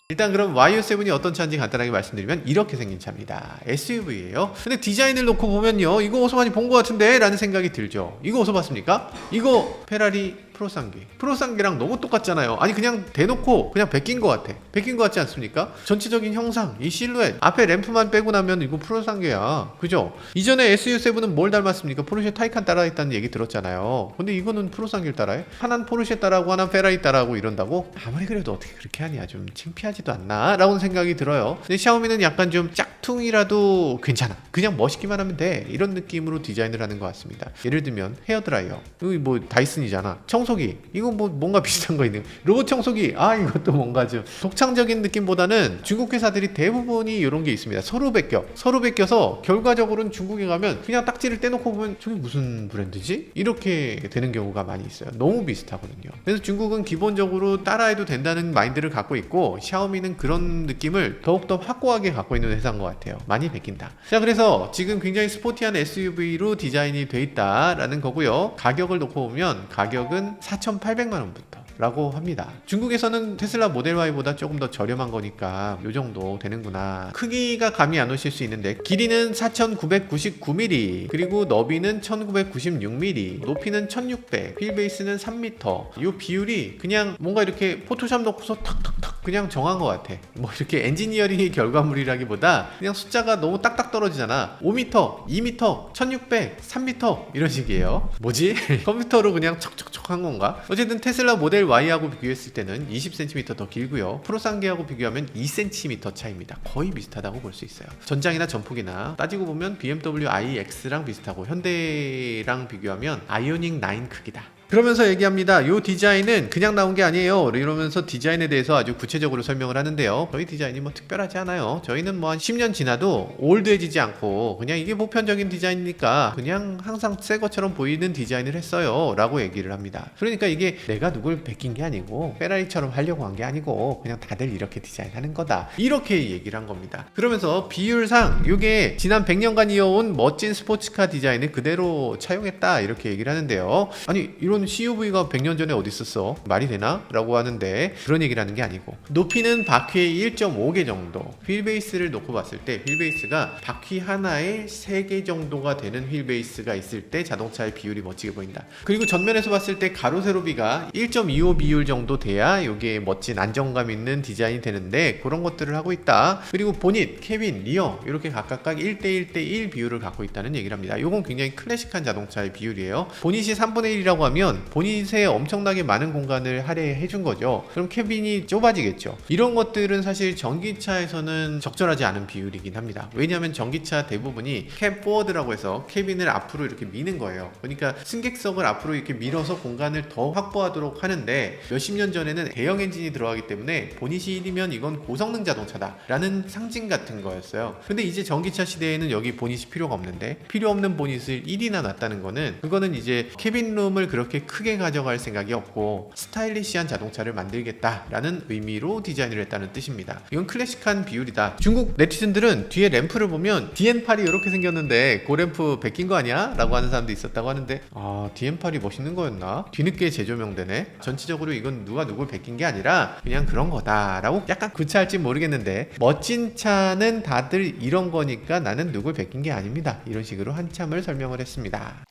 일단 그럼 YU7이 어떤 차인지 간단하게 말씀드리면 이렇게 생긴 차입니다. SUV예요. 근데 디자인을 놓고 보면요 이거 어디서 많이 본 것 같은데 라는 생각이 들죠. 이거 어디서 봤습니까? 이거 페라리 프로쌍기. 프로쌍기랑 너무 똑같잖아요. 아니 그냥 대놓고 그냥 베낀 것 같아. 베낀 것 같지 않습니까? 전체적인 형상, 이 실루엣, 앞에 램프만 빼고 나면 이거 프로쌍기야. 그죠? 이전에 SU7은 뭘 닮았습니까? 포르쉐 타이칸 따라했다는 얘기 들었잖아요. 근데 이거는 프로쌍기를 따라해? 하나는 포르쉐 따라하고 하나는 페라리 따라하고 이런다고? 아무리 그래도 어떻게 그렇게 하냐. 좀 창피하지도 않나? 라고 생각이 들어요. 근데 샤오미는 약간 좀 짝퉁이라도 괜찮아. 그냥 멋있기만 하면 돼. 이런 느낌으로 디자인을 하는 것 같습니다. 예를 들면 헤어드라이어. 이거 뭐 다이슨이잖아. 청소기. 이거 뭐 뭔가 비슷한 거 있는. 로봇 청소기. 아 이것도 뭔가 좀 독창적인 느낌보다는 중국 회사들이 대부분이 이런 게 있습니다. 서로 베껴서 결과적으로는 중국에 가면 그냥 딱지를 떼놓고 보면 저게 무슨 브랜드지? 이렇게 되는 경우가 많이 있어요. 너무 비슷하거든요. 그래서 중국은 기본적으로 따라해도 된다는 마인드를 갖고 있고 샤오미는 그런 느낌을 더욱더 확고하게 갖고 있는 회사인 것 같아요. 많이 베낀다. 자, 그래서 지금 굉장히 스포티한 SUV로 디자인이 돼 있다라는 거고요. 가격을 놓고 보면 가격은 4,800만 원부터 라고 합니다. 중국에서는 테슬라 모델 Y보다 조금 더 저렴한 거니까 요 정도 되는구나. 크기가 감이 안 오실 수 있는데 길이는 4,999mm 그리고 너비는 1,996mm 높이는 1,600 휠베이스는 3m. 요 비율이 그냥 뭔가 이렇게 포토샵 넣고서 탁탁탁 그냥 정한 것 같아. 뭐 이렇게 엔지니어링의 결과물이라기보다 그냥 숫자가 너무 딱딱 떨어지잖아. 5m, 2m, 1,600, 3m 이런 식이에요. 뭐지? 컴퓨터로 그냥 척척척 한 건가? 어쨌든 테슬라 모델 Y하고 비교했을 때는 20cm 더 길고요. 프로쌍기하고 비교하면 2cm 차이입니다. 거의 비슷하다고 볼 수 있어요. 전장이나 전폭이나 따지고 보면 BMW iX랑 비슷하고 현대랑 비교하면 아이오닉 9 크기다. 그러면서 얘기합니다. 요 디자인은 그냥 나온 게 아니에요. 이러면서 디자인에 대해서 아주 구체적으로 설명을 하는데요. 저희 디자인이 뭐 특별하지 않아요. 저희는 뭐 한 10년 지나도 올드해지지 않고 그냥 이게 보편적인 디자인이니까 그냥 항상 새 것처럼 보이는 디자인을 했어요. 라고 얘기를 합니다. 그러니까 이게 내가 누굴 베낀 게 아니고 페라리처럼 하려고 한 게 아니고 그냥 다들 이렇게 디자인하는 거다. 이렇게 얘기를 한 겁니다. 그러면서 비율상 이게 지난 100년간 이어온 멋진 스포츠카 디자인을 그대로 차용했다. 이렇게 얘기를 하는데요. 아니 이런 CUV가 100년 전에 어디 있었어? 말이 되나? 라고 하는데 그런 얘기를 하는 게 아니고 높이는 바퀴의 1.5개 정도. 휠베이스를 놓고 봤을 때 휠베이스가 바퀴 하나에 3개 정도가 되는 휠베이스가 있을 때 자동차의 비율이 멋지게 보인다. 그리고 전면에서 봤을 때 가로 세로비가 1.25 비율 정도 돼야 이게 멋진 안정감 있는 디자인이 되는데 그런 것들을 하고 있다. 그리고 보닛, 캐빈, 리어 이렇게 각각 1대1대1 비율을 갖고 있다는 얘기를 합니다. 이건 굉장히 클래식한 자동차의 비율이에요. 보닛이 3분의 1이라고 하면 보닛에 엄청나게 많은 공간을 할애해 준 거죠. 그럼 캐빈이 좁아지겠죠. 이런 것들은 사실 전기차에서는 적절하지 않은 비율이긴 합니다. 왜냐하면 전기차 대부분이 캡 포워드라고 해서 캐빈을 앞으로 이렇게 미는 거예요. 그러니까 승객석을 앞으로 이렇게 밀어서 공간을 더 확보하도록 하는데 몇십 년 전에는 대형 엔진이 들어가기 때문에 보닛이 1이면 이건 고성능 자동차다 라는 상징 같은 거였어요. 근데 이제 전기차 시대에는 여기 보닛이 필요가 없는데 필요 없는 보닛을 1이나 놨다는 거는 그거는 이제 캐빈룸을 그렇게 크게 가져갈 생각이 없고 스타일리시한 자동차를 만들겠다라는 의미로 디자인을 했다는 뜻입니다. 이건 클래식한 비율이다. 중국 네티즌들은 뒤에 램프를 보면 DN8이 이렇게 생겼는데 그 램프 베낀 거 아니야? 라고 하는 사람도 있었다고 하는데 DN8이 멋있는 거였나? 뒤늦게 재조명되네. 전체적으로 이건 누가 누굴 베낀 게 아니라 그냥 그런 거다 라고 약간 구차할지 모르겠는데 멋진 차는 다들 이런 거니까 나는 누굴 베낀 게 아닙니다. 이런 식으로 한참을 설명을 했습니다.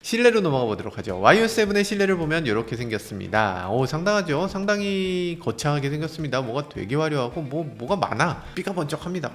실내로 넘어가 보도록 하죠. YU7의 실내를 보면 이렇게 생겼습니다. 상당하죠? 상당히 거창하게 생겼습니다. 뭐가 되게 화려하고 뭐가 많아. 삐까번쩍합니다.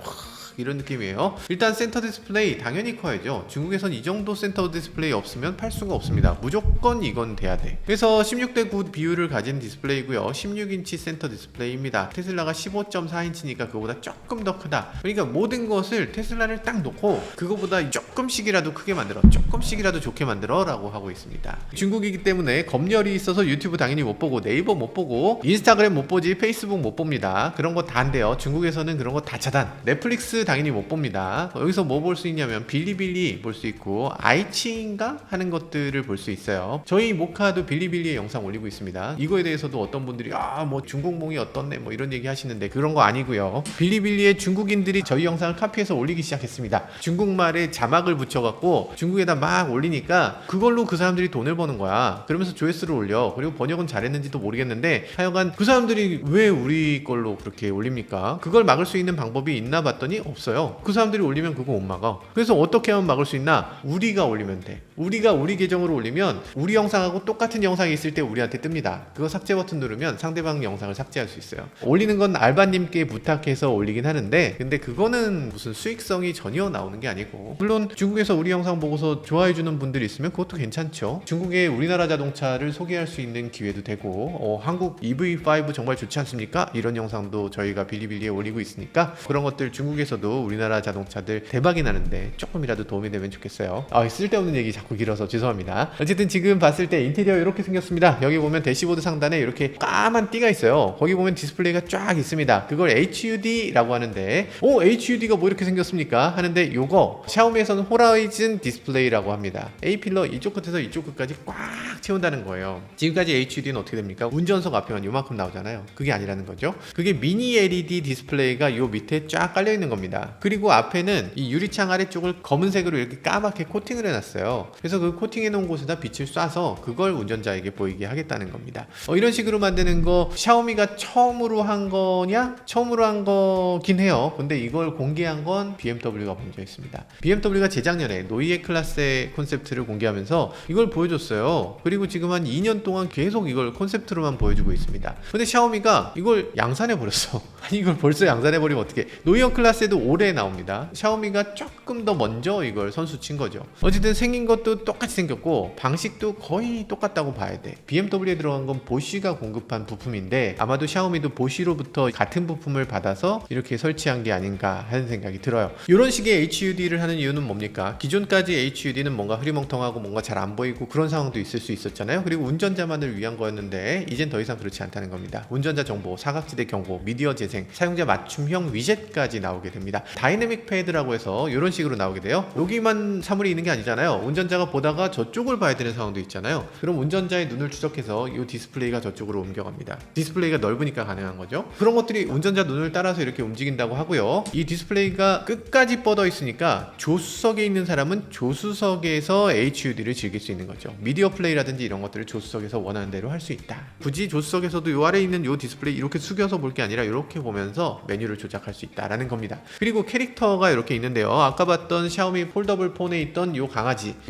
이런 느낌이에요. 일단 센터 디스플레이 당연히 커야죠. 중국에선 이 정도 센터 디스플레이 없으면 팔 수가 없습니다. 무조건 이건 돼야 돼. 그래서 16:9 비율을 가진 디스플레이고요. 16인치 센터 디스플레이입니다. 테슬라가 15.4인치니까 그거보다 조금 더 크다. 그러니까 모든 것을 테슬라를 딱 놓고 그거보다 조금씩이라도 크게 만들어, 조금씩이라도 좋게 만들어 라고 하고 있습니다. 중국이기 때문에 검열이 있어서 유튜브 당연히 못 보고 네이버 못 보고 인스타그램 못 보지 페이스북 못 봅니다. 그런 거 다 안 돼요. 중국에서는 그런 거 다 차단. 넷플릭스 당연히 못 봅니다. 여기서 뭐 볼 수 있냐면 빌리빌리 볼 수 있고 아이치인가 하는 것들을 볼 수 있어요. 저희 모카도 빌리빌리에 영상 올리고 있습니다. 이거에 대해서도 어떤 분들이 뭐 중국몽이 어떻네 뭐 이런 얘기 하시는데 그런 거 아니고요. 빌리빌리에 중국인들이 저희 영상을 카피해서 올리기 시작했습니다. 중국말에 자막을 붙여갖고 중국에다 막 올리니까 그걸로 그 사람들이 돈을 버는 거야. 그러면서 조회수를 올려. 그리고 번역은 잘했는지도 모르겠는데 하여간 그 사람들이 왜 우리 걸로 그렇게 올립니까? 그걸 막을 수 있는 방법이 있나 봤더니 없어요. 그 사람들이 올리면 그거 못 막아. 그래서 어떻게 하면 막을 수 있나? 우리가 올리면 돼. 우리가 우리 계정으로 올리면 우리 영상하고 똑같은 영상이 있을 때 우리한테 뜹니다. 그거 삭제 버튼 누르면 상대방 영상을 삭제할 수 있어요. 올리는 건 알바님께 부탁해서 올리긴 하는데 근데 그거는 무슨 수익성이 전혀 나오는 게 아니고 물론 중국에서 우리 영상 보고서 좋아해주는 분들이 있으면 그것도 괜찮죠. 중국에 우리나라 자동차를 소개할 수 있는 기회도 되고 한국 EV5 정말 좋지 않습니까? 이런 영상도 저희가 빌리빌리에 올리고 있으니까 그런 것들 중국에서도 우리나라 자동차들 대박이 나는데 조금이라도 도움이 되면 좋겠어요. 쓸데없는 얘기 자꾸 길어서 죄송합니다. 어쨌든 지금 봤을 때 인테리어 이렇게 생겼습니다. 여기 보면 대시보드 상단에 이렇게 까만 띠가 있어요. 거기 보면 디스플레이가 쫙 있습니다. 그걸 HUD라고 하는데 HUD가 뭐 이렇게 생겼습니까? 하는데 요거 샤오미에서는 호라이즌 디스플레이라고 합니다. A필러 이쪽 끝에서 이쪽 끝까지 꽉 채운다는 거예요. 지금까지 HUD는 어떻게 됩니까? 운전석 앞에만 요만큼 나오잖아요. 그게 아니라는 거죠. 그게 미니 LED 디스플레이가 요 밑에 쫙 깔려 있는 겁니다. 그리고 앞에는 이 유리창 아래쪽을 검은색으로 이렇게 까맣게 코팅을 해놨어요. 그래서 그 코팅해 놓은 곳에다 빛을 쏴서 그걸 운전자에게 보이게 하겠다는 겁니다. 이런 식으로 만드는 거 샤오미가 처음으로 한 거냐? 처음으로 한 거긴 해요. 근데 이걸 공개한 건 BMW가 먼저 했습니다. BMW가 재작년에 노이에 클래스의 콘셉트를 공개하면서 이걸 보여줬어요. 그리고 지금 한 2년 동안 계속 이걸 콘셉트로만 보여주고 있습니다. 근데 샤오미가 이걸 양산해버렸어. 아니 이걸 벌써 양산해버리면 어떡해. 노이어 클래스에도 올해 나옵니다. 샤오미가 조금 더 먼저 이걸 선수 친 거죠. 어쨌든 생긴 것도 똑같이 생겼고 방식도 거의 똑같다고 봐야 돼. BMW에 들어간 건 보쉬가 공급한 부품인데 아마도 샤오미도 보쉬로부터 같은 부품을 받아서 이렇게 설치한 게 아닌가 하는 생각이 들어요. 이런 식의 HUD를 하는 이유는 뭡니까? 기존까지 HUD는 뭔가 흐리멍텅하고 뭔가 잘 안 보이고 그런 상황도 있을 수 있었잖아요. 그리고 운전자만을 위한 거였는데 이젠 더 이상 그렇지 않다는 겁니다. 운전자 정보, 사각지대 경고, 미디어 재생, 사용자 맞춤형 위젯까지 나오게 됩니다. 다이내믹 패드라고 해서 이런 식으로 나오게 돼요. 여기만 사물이 있는 게 아니잖아요. 운전자가 보다가 저쪽을 봐야 되는 상황도 있잖아요. 그럼 운전자의 눈을 추적해서 이 디스플레이가 저쪽으로 옮겨갑니다. 디스플레이가 넓으니까 가능한 거죠. 그런 것들이 운전자 눈을 따라서 이렇게 움직인다고 하고요. 이 디스플레이가 끝까지 뻗어 있으니까 조수석에 있는 사람은 조수석에서 HUD를 즐길 수 있는 거죠. 미디어 플레이라든지 이런 것들을 조수석에서 원하는 대로 할 수 있다. 굳이 조수석에서도 요 아래에 있는 요 디스플레이 이렇게 숙여서 볼 게 아니라 이렇게 보면서 메뉴를 조작할 수 있다라는 겁니다. 그리고 캐릭터가 이렇게 있는데요. 아까 봤던 샤오미 폴더블 폰에 있던 요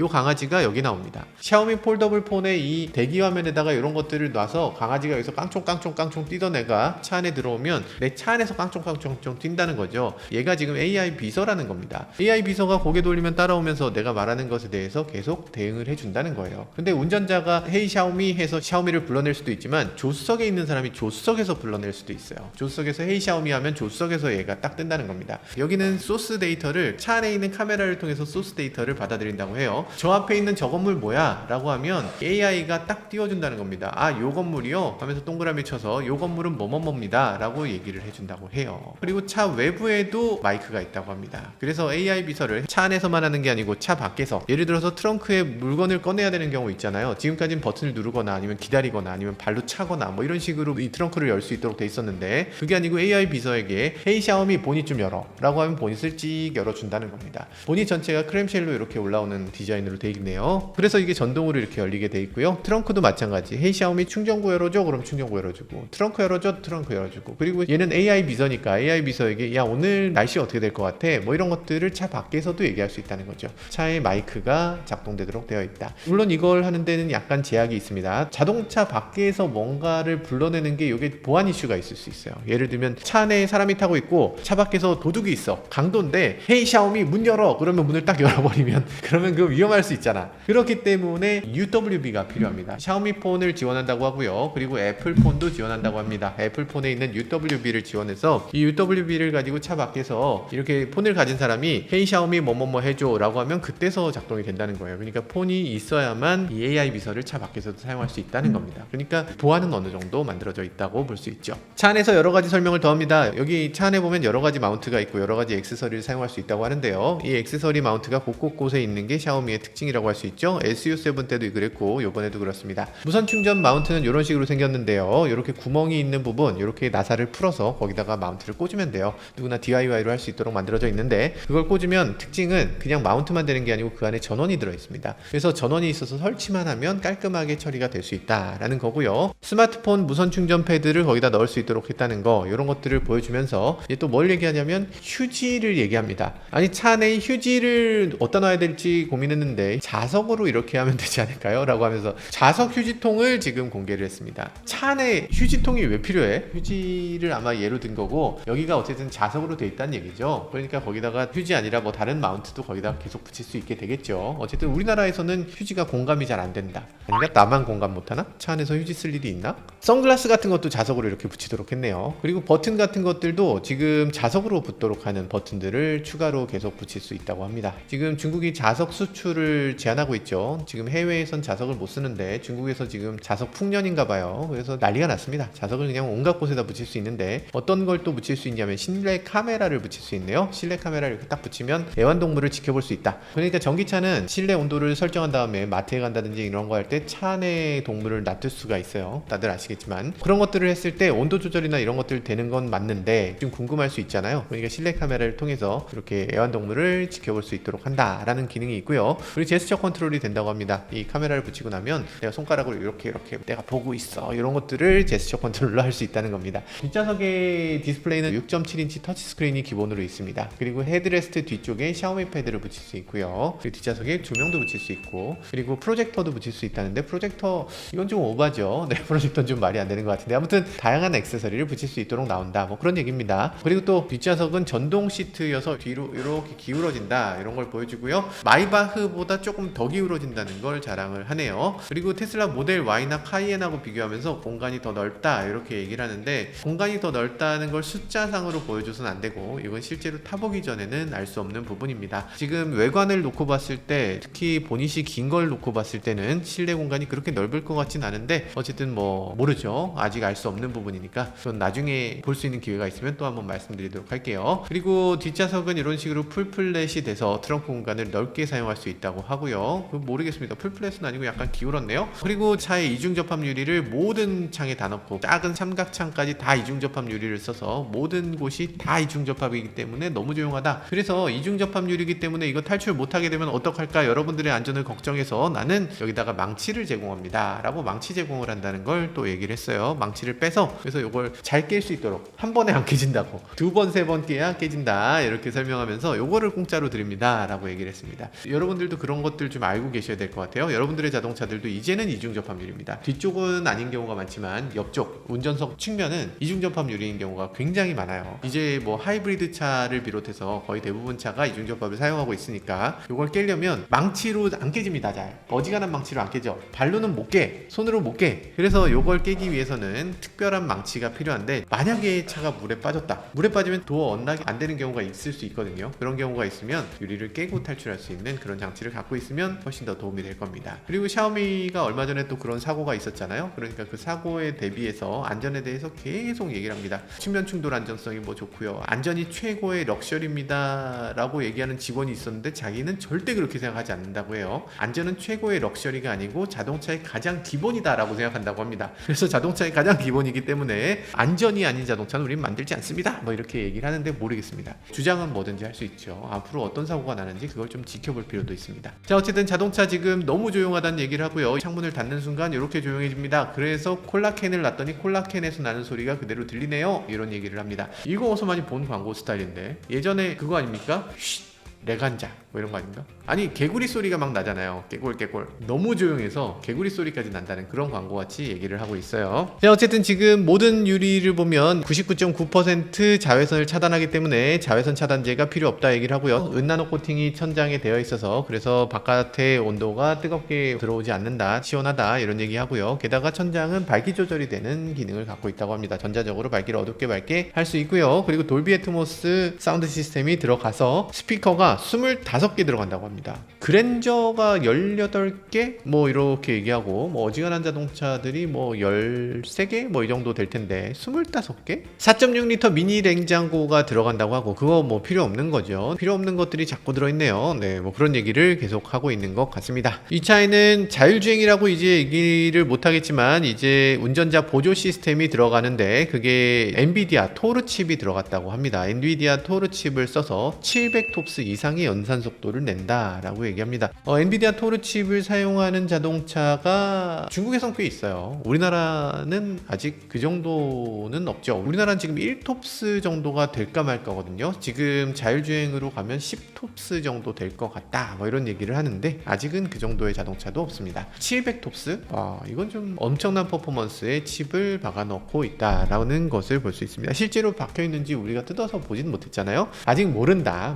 강아지가 여기 나옵니다. 샤오미 폴더블 폰의 이 대기 화면에다가 이런 것들을 놔서 강아지가 여기서 깡총깡총 뛰던 애가 차 안에 들어오면 내 차 안에서 깡총깡총 뛴다는 거죠. 얘가 지금 AI 비서라는 겁니다. AI 비서가 고개 돌리면 따라오면서 내가 말하는 것에 대해서 계속 대응을 해준다는 거예요. 근데 운전자가 헤이 샤오미 해서 샤오미를 불러낼 수도 있지만 조수석에 있는 사람이 조수석에서 불러낼 수도 있어요. 조수석에서 헤이 샤오미 하면 조수석에서 얘가 딱 뜬다는 겁니다. 여기는 소스 데이터를 차 안에 있는 카메라를 통해서 소스 데이터를 받아들인다고 해요. 저 앞에 있는 저 건물 뭐야? 라고 하면 AI가 딱 띄워준다는 겁니다. 요 건물이요? 하면서 동그라미 쳐서 요 건물은 뭐뭐뭐입니다 라고 얘기를 해준다고 해요. 그리고 차 외부에도 마이크가 있다고 합니다. 그래서 AI 비서를 차 안에서만 하는 게 아니고 차 밖에서 예를 들어서 트렁크에 물건을 꺼내야 되는 경우 있잖아요. 지금까지는 버튼을 누르거나 아니면 기다리거나 아니면 발로 차거나 뭐 이런 식으로 이 트렁크를 열 수 있도록 돼 있었는데 그게 아니고 AI 비서에게 헤이 샤오미 보닛 좀 열어 라고 하면 보닛을 찍 열어준다는 겁니다. 보닛 전체가 크램쉘로 이렇게 올라오는 디자인으로 돼 있네요. 그래서 이게 전동으로 이렇게 열리게 돼 있고요. 트렁크도 마찬가지. 헤이 샤오미 충전구 열어줘 그럼 충전구 열어주고 트렁크 열어줘 트렁크 열어주고 그리고 얘는 AI 비서니까 AI 비서에게 야 오늘 날씨 어떻게 될 것 같아 뭐 이런 것들을 차 밖에서도 얘기할 수 있다는 거죠. 차에 마이크가 작동되도록 되어 있다. 물론 이걸 하는 데는 약간 제약이 있습니다. 자동차 밖에서 뭔가를 불러내는 게 이게 보안 이슈가 있을 수 있어요. 예를 들면 차 안에 사람이 타고 있고 차 밖에서 도둑이 있어. 강도인데 헤이 샤오미 문 열어 그러면 문을 딱 열어버리면 그러면 그거 위험할 수 있잖아. 그렇기 때문에 UWB가 필요합니다. 샤오미 폰을 지원한다고 하고요. 그리고 애플 폰도 지원한다고 합니다. 애플 폰에 있는 UWB를 지원해서 이 UWB를 가지고 차 밖에서 이렇게 폰을 가진 사람이 헤이 샤오미 뭐뭐뭐 해줘 라고 하면 그때서 작동이 된다는 거예요. 그러니까 폰이 있어야만 이 AI 비서를 차 밖에서도 사용할 수 있다는 겁니다. 그러니까 보안은 어느 정도 만들어져 있다고 볼 수 있죠. 차 안에서 여러 가지 설명을 더합니다. 여기 차 안에 보면 여러 가지 마운트가 있고 여러 가지 액세서리를 사용할 수 있다고 하는데요. 이 액세서리 마운트가 곳곳에 있는 게 샤오미의 특징이라고 할 수 있죠. SU7 때도 그랬고 요번에도 그렇습니다. 무선 충전 마운트는 이런 식으로 생겼는데요. 이렇게 구멍이 있는 부분 이렇게 나사를 풀어서 거기다가 마운트를 꽂으면 돼요. 누구나 DIY로 할 수 있도록 만들어져 있는데 그걸 꽂으면 특징은 그냥 마운트만 되는 게 아니고 그 안에 전원이 들어있습니다. 그래서 전원이 있어서 설치만 하면 깔끔하게 처리가 될 수 있다라는 거고요. 스마트폰 무선 충전 패드를 거기다 넣을 수 있도록 했다는 거 이런 것들을 보여주면서 또 뭘 얘기하냐면 휴지를 얘기합니다. 아니 차 안에 휴지를 어디다 놔야 될지 고민했는데 있는데 자석으로 이렇게 하면 되지 않을까요? 라고 하면서 자석 휴지통을 지금 공개를 했습니다. 차 안에 휴지통이 왜 필요해? 휴지를 아마 예로 든 거고 여기가 어쨌든 자석으로 돼 있다는 얘기죠. 그러니까 거기다가 휴지 아니라 뭐 다른 마운트도 거기다 계속 붙일 수 있게 되겠죠. 어쨌든 우리나라에서는 휴지가 공감이 잘 안 된다. 그러니까 나만 공감 못하나? 차 안에서 휴지 쓸 일이 있나? 선글라스 같은 것도 자석으로 이렇게 붙이도록 했네요. 그리고 버튼 같은 것들도 지금 자석으로 붙도록 하는 버튼들을 추가로 계속 붙일 수 있다고 합니다. 지금 중국이 자석 수출을 제한하고 있죠. 지금 해외에선 자석을 못 쓰는데 중국에서 지금 자석 풍년인가 봐요. 그래서 난리가 났습니다. 자석을 그냥 온갖 곳에다 붙일 수 있는데 어떤 걸 또 붙일 수 있냐면 실내 카메라를 붙일 수 있네요. 실내 카메라를 이렇게 딱 붙이면 애완동물을 지켜볼 수 있다. 그러니까 전기차는 실내 온도를 설정한 다음에 마트에 간다든지 이런 거 할 때 차 안에 동물을 놔둘 수가 있어요. 다들 아시겠지만 그런 것들을 했을 때 온도 조절이나 이런 것들 되는 건 맞는데 좀 궁금할 수 있잖아요. 그러니까 실내 카메라를 통해서 이렇게 애완동물을 지켜볼 수 있도록 한다라는 기능이 있고요. 그리고 제스처 컨트롤이 된다고 합니다. 이 카메라를 붙이고 나면 내가 손가락으로 이렇게 내가 보고 있어 이런 것들을 제스처 컨트롤로 할 수 있다는 겁니다. 뒷좌석의 디스플레이는 6.7인치 터치스크린이 기본으로 있습니다. 그리고 헤드레스트 뒤쪽에 샤오미 패드를 붙일 수 있고요. 그리고 뒷좌석에 조명도 붙일 수 있고 그리고 프로젝터도 붙일 수 있다는데 프로젝터 이건 좀 오바죠. 네, 프로젝터는 좀 말이 안 되는 것 같은데 아무튼 다양한 액세서리를 붙일 수 있도록 나온다. 뭐 그런 얘기입니다. 그리고 또 뒷좌석은 전동 시트여서 뒤로 이렇게 기울어진다 이런 걸 보여주고요. 마이바흐보다 조금 더 기울어진다는 걸 자랑을 하네요. 그리고 테슬라 모델 Y나 카이엔하고 비교하면서 공간이 더 넓다 이렇게 얘기를 하는데 공간이 더 넓다는 걸 숫자상으로 보여줘서는 안 되고 이건 실제로 타보기 전에는 알 수 없는 부분입니다. 지금 외관을 놓고 봤을 때 특히 보닛이 긴 걸 놓고 봤을 때는 실내 공간이 그렇게 넓을 것 같진 않은데 어쨌든 뭐 모르죠. 아직 알 수 없는 부분이니까 그건 나중에 볼 수 있는 기회가 있으면 또 한번 말씀드리도록 할게요. 그리고 뒷좌석은 이런 식으로 풀플랫이 돼서 트렁크 공간을 넓게 사용할 수 있다고 하고요. 모르겠습니다. 풀플랫은 아니고 약간 기울었네요. 그리고 차의 이중 접합 유리를 모든 창에 다 넣고 작은 삼각창까지 다 이중 접합 유리를 써서 모든 곳이 다 이중 접합이기 때문에 너무 조용하다. 그래서 이중 접합 유리이기 때문에 이거 탈출 못하게 되면 어떡할까 여러분들의 안전을 걱정해서 나는 여기다가 망치를 제공합니다 라고 망치 제공을 한다는 걸 또 얘기를 했어요. 망치를 빼서 그래서 이걸 잘 깰 수 있도록 한 번에 안 깨진다고 두 번 세 번 깨야 깨진다 이렇게 설명하면서 요거를 공짜로 드립니다 라고 얘기를 했습니다. 여러분들도 그런 것들 좀 알고 계셔야 될 것 같아요. 여러분들의 자동차들도 이제는 이중 접합 유리입니다. 뒤쪽은 아닌 경우가 많지만 옆쪽 운전석 측면은 이중 접합 유리인 경우가 굉장히 많아요. 이제 뭐 하이브리드 차를 비롯해서 거의 대부분 차가 이중 접합을 사용하고 있으니까 이걸 깨려면 망치로 안 깨집니다. 잘 어지간한 망치로 안 깨져. 발로는 못 깨, 손으로 못 깨. 그래서 이걸 깨기 위해서는 특별한 망치가 필요한데 만약에 차가 물에 빠졌다. 물에 빠지면 도어 언락이 안 되는 경우가 있을 수 있거든요. 그런 경우가 있으면 유리를 깨고 탈출할 수 있는 그런 장치를 갖고 있으면 훨씬 더 도움이 될 겁니다. 그리고 샤오미가 얼마 전에 또 그런 사고가 있었잖아요. 그러니까 그 사고에 대비해서 안전에 대해서 계속 얘기를 합니다. 측면 충돌 안전성이 뭐 좋고요. 안전이 최고의 럭셔리입니다 라고 얘기하는 직원이 있었는데 자기는 절대 그렇게 생각하지 않는다고 해요. 안전은 최고의 럭셔리가 아니고 자동차의 가장 기본이다 라고 생각한다고 합니다. 그래서 자동차의 가장 기본이기 때문에 안전이 아닌 자동차는 우리는 만들지 않습니다 뭐 이렇게 얘기를 하는데 모르겠습니다. 주장은 뭐든지 할 수 있죠. 앞으로 어떤 사고가 나는지 그걸 좀 지켜볼 필요도 있습니다. 자, 어쨌든 자동차 지금 너무 조용하다는 얘기를 하고요. 창문을 닫는 순간 이렇게 조용해집니다. 그래서 콜라캔을 놨더니 콜라캔에서 나는 소리가 그대로 들리네요 이런 얘기를 합니다. 이거 어디서 많이 본 광고 스타일인데 예전에 그거 아닙니까? 쉿 레간자 뭐 이런 거 아닌가? 아니 개구리 소리가 막 나잖아요. 깨골 너무 조용해서 개구리 소리까지 난다는 그런 광고같이 얘기를 하고 있어요. 자, 어쨌든 지금 모든 유리를 보면 99.9% 자외선을 차단하기 때문에 자외선 차단제가 필요 없다 얘기를 하고요. 은나노 코팅이 천장에 되어 있어서 그래서 바깥의 온도가 뜨겁게 들어오지 않는다, 시원하다 이런 얘기 하고요. 게다가 천장은 밝기 조절이 되는 기능을 갖고 있다고 합니다. 전자적으로 밝기를 어둡게 밝게 할 수 있고요. 그리고 돌비 애트모스 사운드 시스템이 들어가서 스피커가 25개 들어간다고 합니다. 그랜저가 18개 뭐 이렇게 얘기하고 뭐 어지간한 자동차들이 뭐 13개 뭐 이 정도 될 텐데 25개? 4.6L 미니 냉장고가 들어간다고 하고 그거 뭐 필요 없는 거죠. 필요 없는 것들이 자꾸 들어있네요. 네, 뭐 그런 얘기를 계속 하고 있는 것 같습니다. 이 차에는 자율주행이라고 이제 얘기를 못하겠지만 이제 운전자 보조 시스템이 들어가는데 그게 엔비디아 토르 칩이 들어갔다고 합니다. 엔비디아 토르 칩을 써서 700톱스 이상의 연산속 속도를 낸다라고 얘기합니다. 엔비디아 토르 칩을 사용하는 자동차가 중국에선 꽤 있어요. 우리나라는 아직 그 정도는 없죠. 우리나라는 지금 1톱스 정도가 될까 말까거든요. 지금 자율주행으로 가면 10톱스 정도 될 것 같다 뭐 이런 얘기를 하는데 아직은 그 정도의 자동차도 없습니다. 700톱스? 이건 좀 엄청난 퍼포먼스의 칩을 박아넣고 있다라는 것을 볼 수 있습니다. 실제로 박혀있는지 우리가 뜯어서 보진 못했잖아요. 아직 모릅니다.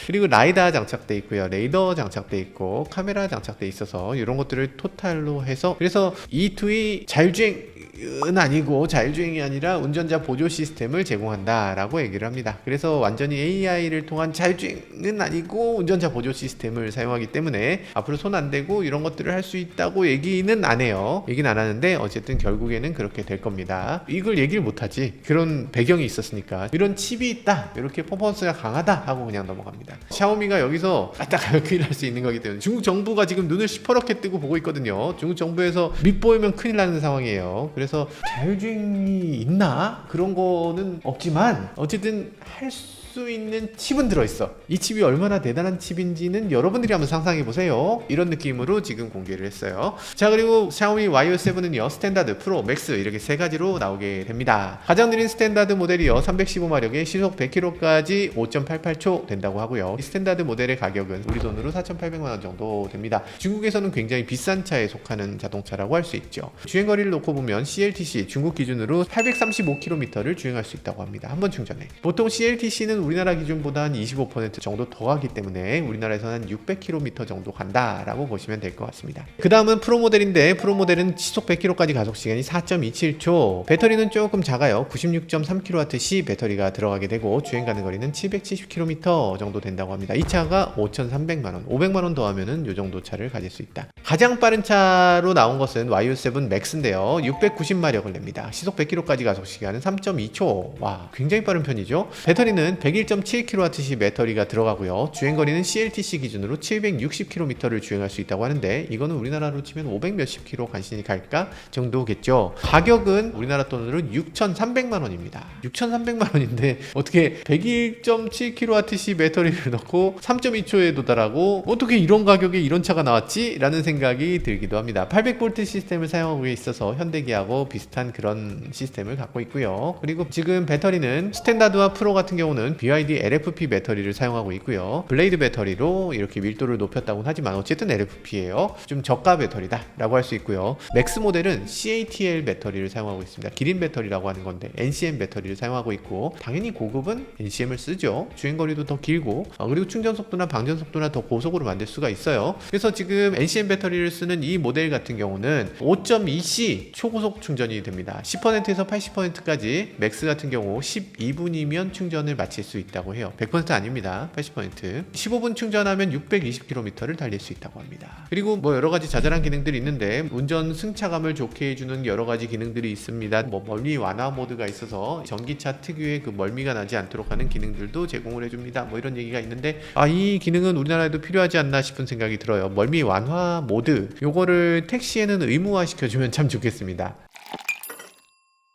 그리고 라이다 장착돼 있고요. 레이더 장착돼 있고 카메라 장착돼 있어서 이런 것들을 토탈로 해서 그래서 E2의 자율주행은 아니고 자율주행이 아니라 운전자 보조 시스템을 제공한다라고 얘기를 합니다. 그래서 완전히 AI를 통한 자율주행은 아니고 운전자 보조 시스템을 사용하기 때문에 앞으로 손 안 대고 이런 것들을 할 수 있다고 얘기는 안 해요. 얘기는 안 하는데 어쨌든 결국에는 그렇게 될 겁니다. 이걸 얘기를 못하지. 그런 배경이 있었으니까 이런 칩이 있다. 이렇게 퍼포먼스가 강하다 하고 그냥 넘어갑니다. 샤오미가 여기서 까딱하면 큰일 날 수 있는 거기 때문에 중국 정부가 지금 눈을 시퍼렇게 뜨고 보고 있거든요. 중국 정부에서 밑보이면 큰일 나는 상황이에요. 그래서 자율주행이 있나? 그런 거는 없지만 어쨌든 할 수 있는 칩은 들어있어. 이 칩이 얼마나 대단한 칩인지는 여러분들이 한번 상상해보세요. 이런 느낌으로 지금 공개를 했어요. 자, 그리고 샤오미 YO7은요 스탠다드, 프로, 맥스 이렇게 세 가지로 나오게 됩니다. 가장 느린 스탠다드 모델이요 315마력에 시속 100km까지 5.88초 된다고 하고요. 이 스탠다드 모델의 가격은 우리 돈으로 4,800만원 정도 됩니다. 중국에서는 굉장히 비싼 차에 속하는 자동차라고 할 수 있죠. 주행거리를 놓고 보면 CLTC 중국 기준으로 835km를 주행할 수 있다고 합니다. 한 번 충전에. 보통 CLTC는 우리나라 기준보다 한 25% 정도 더 가기 때문에 우리나라에서는 한 600km 정도 간다라고 보시면 될 것 같습니다. 그 다음은 프로 모델인데 프로 모델은 시속 100km까지 가속 시간이 4.27초, 배터리는 조금 작아요. 96.3kWh 배터리가 들어가게 되고 주행 가는 거리는 770km 정도 된다고 합니다. 이 차가 5,300만원, 500만원 더하면은 이 정도 차를 가질 수 있다. 가장 빠른 차로 나온 것은 YO7 맥스인데요 690마력을 냅니다. 시속 100km까지 가속 시간은 3.2초. 와, 굉장히 빠른 편이죠. 배터리는 101.7kWh 배터리가 들어가고요. 주행거리는 CLTC 기준으로 760km를 주행할 수 있다고 하는데 이거는 우리나라로 치면 500 몇십 킬로 간신히 갈까 정도겠죠. 가격은 우리나라 돈으로 6,300만원입니다. 6,300만원인데 어떻게 101.7kWh 배터리를 넣고 3.2초에 도달하고 어떻게 이런 가격에 이런 차가 나왔지? 라는 생각이 들기도 합니다. 800V 시스템을 사용하고 있어서 현대기아하고 비슷한 그런 시스템을 갖고 있고요. 그리고 지금 배터리는 스탠다드와 프로 같은 경우는 BYD LFP 배터리를 사용하고 있고요. 블레이드 배터리로 이렇게 밀도를 높였다고는 하지만 어쨌든 LFP예요. 좀 저가 배터리다 라고 할 수 있고요. 맥스 모델은 CATL 배터리를 사용하고 있습니다. 기린 배터리라고 하는 건데 NCM 배터리를 사용하고 있고 당연히 고급은 NCM을 쓰죠. 주행거리도 더 길고 그리고 충전 속도나 방전 속도나 더 고속으로 만들 수가 있어요. 그래서 지금 NCM 배터리를 쓰는 이 모델 같은 경우는 5.2C 초고속 충전이 됩니다. 10%에서 80%까지 맥스 같은 경우 12분이면 충전을 마칠 수 있다고 해요. 100% 아닙니다. 80%. 15분 충전하면 620km를 달릴 수 있다고 합니다. 그리고 뭐 여러 가지 자잘한 기능들이 있는데 운전 승차감을 좋게 해주는 여러 가지 기능들이 있습니다. 뭐 멀미 완화 모드가 있어서 전기차 특유의 그 멀미가 나지 않도록 하는 기능들도 제공을 해줍니다. 뭐 이런 얘기가 있는데 이 기능은 우리나라에도 필요하지 않나 싶은 생각이 들어요. 멀미 완화 모드 요거를 택시에는 의무화 시켜주면 참 좋겠습니다.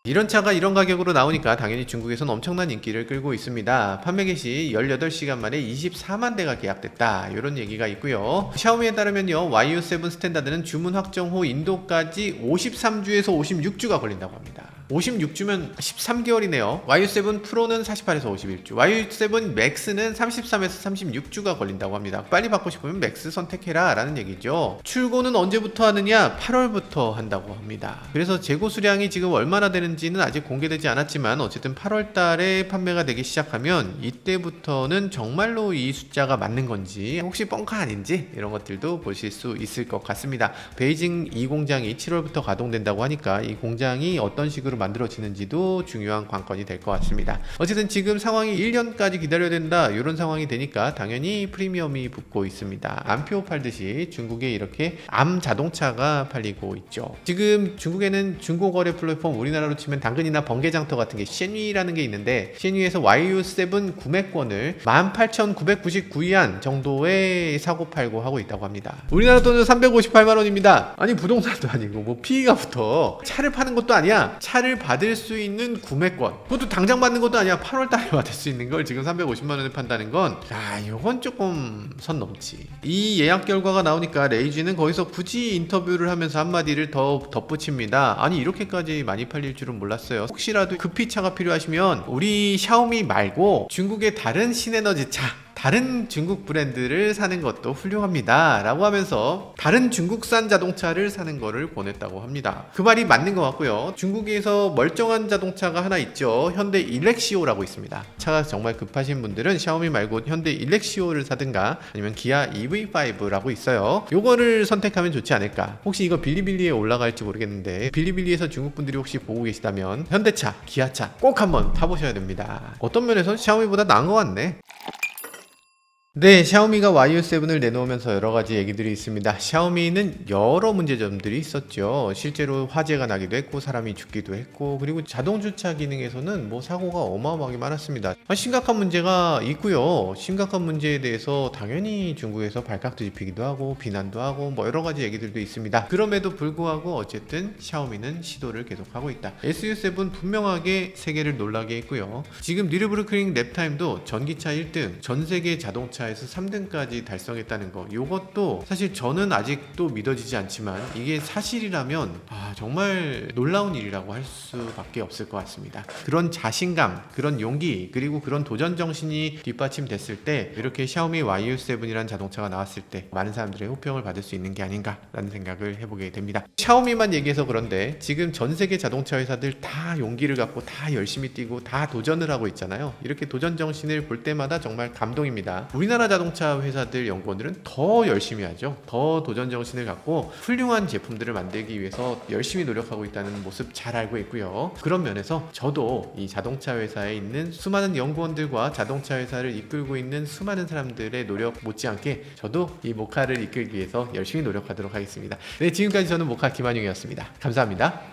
이런 차가 이런 가격으로 나오니까 당연히 중국에서는 엄청난 인기를 끌고 있습니다. 판매 개시 18시간 만에 24만 대가 계약됐다. 이런 얘기가 있고요. 샤오미에 따르면요 YO7 스탠다드는 주문 확정 후 인도까지 53주에서 56주가 걸린다고 합니다. 56주면 13개월이네요. YO7 프로는 48에서 51주, YO7 맥스는 33에서 36주가 걸린다고 합니다. 빨리 받고 싶으면 맥스 선택해라 라는 얘기죠. 출고는 언제부터 하느냐? 8월부터 한다고 합니다. 그래서 재고 수량이 지금 얼마나 되는지는 아직 공개되지 않았지만 어쨌든 8월 달에 판매가 되기 시작하면 이때부터는 정말로 이 숫자가 맞는 건지 혹시 뻥카 아닌지 이런 것들도 보실 수 있을 것 같습니다. 베이징 이 공장이 7월부터 가동된다고 하니까 이 공장이 어떤 식으로 만들어지는지도 중요한 관건이 될 것 같습니다. 어쨌든 지금 상황이 1년까지 기다려야 된다 이런 상황이 되니까 당연히 프리미엄이 붙고 있습니다. 암표 팔듯이 중국에 이렇게 암 자동차가 팔리고 있죠. 지금 중국에는 중고거래 플랫폼 우리나라로 치면 당근이나 번개장터 같은 게 쉔위라는 게 있는데 쉔위에서 YO7 구매권을 18,999위안 정도의 사고 팔고 하고 있다고 합니다. 우리나라 돈으로 358만원입니다. 아니 부동산도 아니고 뭐 피의가 붙어 차를 파는 것도 아니야. 차를 모카를 받을 수 있는 구매권, 그것도 당장 받는 것도 아니야. 8월달에 받을 수 있는 걸 지금 350만 원에 판다는 건, 이건 조금 선 넘지. 이 예약 결과가 나오니까 레이지는 거기서 굳이 인터뷰를 하면서 한마디를 더 덧붙입니다. 아니, 이렇게까지 많이 팔릴 줄은 몰랐어요. 혹시라도 급히 차가 필요하시면 우리 샤오미 말고 중국의 다른 신에너지 차, 다른 중국 브랜드를 사는 것도 훌륭합니다 라고 하면서 다른 중국산 자동차를 사는 거를 권했다고 합니다. 그 말이 맞는 것 같고요. 중국에서 멀쩡한 자동차가 하나 있죠. 현대 일렉시오라고 있습니다. 차가 정말 급하신 분들은 샤오미 말고 현대 일렉시오를 사든가 아니면 기아 EV5라고 있어요. 요거를 선택하면 좋지 않을까. 혹시 이거 빌리빌리에 올라갈지 모르겠는데 빌리빌리에서 중국 분들이 혹시 보고 계시다면 현대차, 기아차 꼭 한번 타보셔야 됩니다. 어떤 면에서 샤오미보다 나은 것 같네. 네, 샤오미가 YU7을 내놓으면서 여러가지 얘기들이 있습니다. 샤오미는 여러 문제점들이 있었죠. 실제로 화재가 나기도 했고 사람이 죽기도 했고, 그리고 자동주차 기능에서는 뭐 사고가 어마어마하게 많았습니다. 심각한 문제가 있고요. 심각한 문제에 대해서 당연히 중국에서 발칵 뒤집히기도 하고 비난도 하고 뭐 여러가지 얘기들도 있습니다. 그럼에도 불구하고 어쨌든 샤오미는 시도를 계속하고 있다. SU7 분명하게 세계를 놀라게 했고요. 지금 뉴르부르크링 랩타임도 전기차 1등, 전세계 자동차 에서 3등까지 달성했다는 거, 이것도 사실 저는 아직도 믿어지지 않지만 이게 사실이라면 정말 놀라운 일이라고 할 수밖에 없을 것 같습니다. 그런 자신감, 그런 용기, 그리고 그런 도전 정신이 뒷받침됐을 때 이렇게 샤오미 YU7이라는 자동차가 나왔을 때 많은 사람들의 호평을 받을 수 있는 게 아닌가라는 생각을 해보게 됩니다. 샤오미만 얘기해서 그런데 지금 전 세계 자동차 회사들 다 용기를 갖고 다 열심히 뛰고 다 도전을 하고 있잖아요. 이렇게 도전 정신을 볼 때마다 정말 감동입니다. 우리나라 자동차 회사들 연구원들은 더 열심히 하죠. 더 도전 정신을 갖고 훌륭한 제품들을 만들기 위해서 열심히 노력하고 있다는 모습 잘 알고 있고요. 그런 면에서 저도 이 자동차 회사에 있는 수많은 연구원들과 자동차 회사를 이끌고 있는 수많은 사람들의 노력 못지않게 저도 이 모카를 이끌기 위해서 열심히 노력하도록 하겠습니다. 네, 지금까지 저는 모카 김한용이었습니다. 감사합니다.